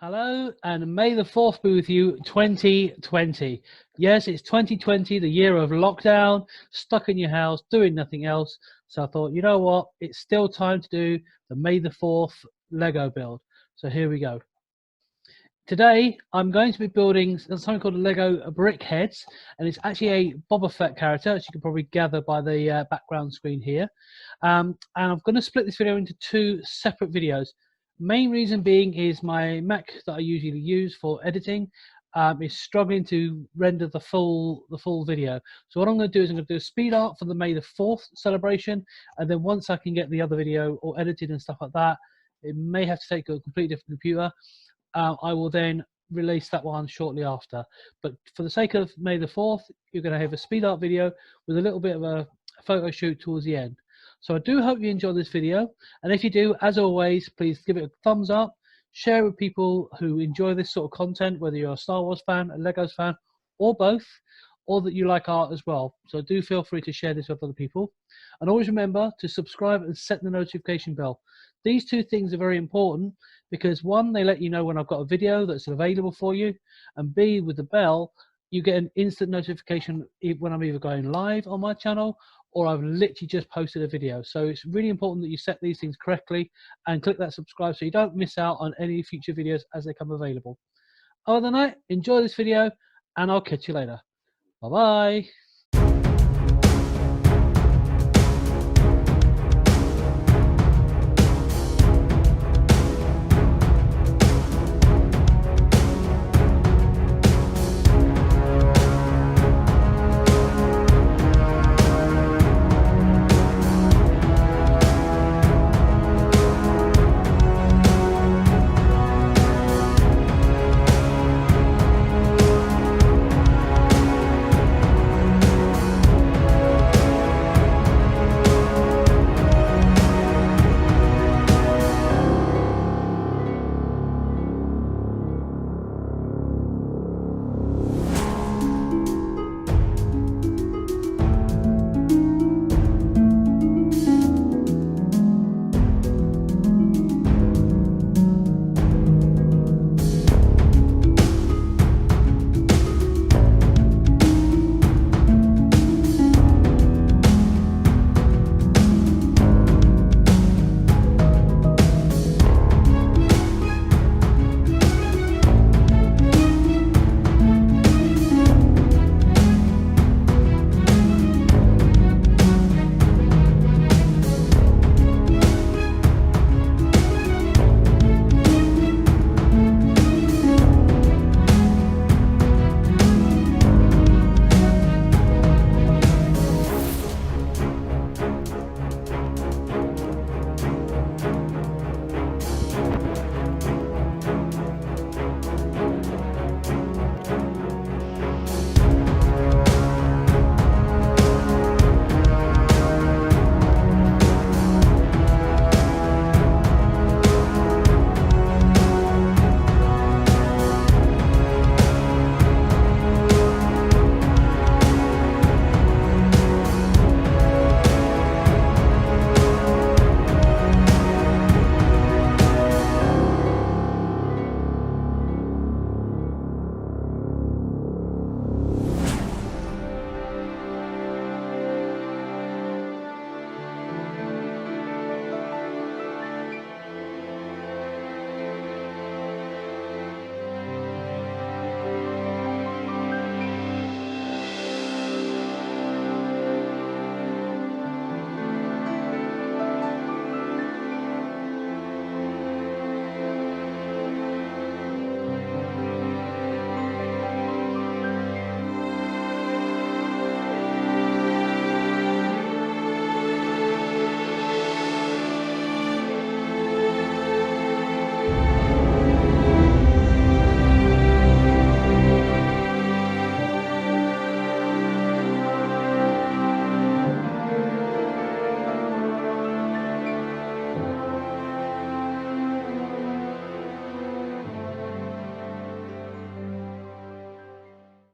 Hello, and May the 4th be with you, 2020. Yes, it's 2020, the year of lockdown, stuck in your house, doing nothing else. So I thought, you know what? It's still time to do the May the 4th Lego build. So here we go. Today, I'm going to be building something called a Lego brick heads, and it's actually a Boba Fett character, as you can probably gather by the background screen here. And I'm going to split this video into two separate videos. Main reason being is my Mac that I usually use for editing is struggling to render the full video. So what I'm going to do is I'm going to do a speed art for the May the 4th celebration, and then once I can get the other video all edited and stuff like that, it may have to take a completely different computer. I will then release that one shortly after. But for the sake of May the 4th, you're going to have a speed art video with a little bit of a photo shoot towards the end. So I do hope you enjoy this video, and if you do, as always, please give it a thumbs up, share with people who enjoy this sort of content, whether you're a Star Wars fan, a Legos fan, or both, or that you like art as well. So do feel free to share this with other people. And always remember to subscribe and set the notification bell. These two things are very important because one, they let you know when I've got a video that's available for you, and B, with the bell, you get an instant notification when I'm either going live on my channel or I've literally just posted a video. So it's really important that you set these things correctly and click that subscribe so you don't miss out on any future videos as they come available. Other than that, enjoy this video and I'll catch you later. Bye-bye.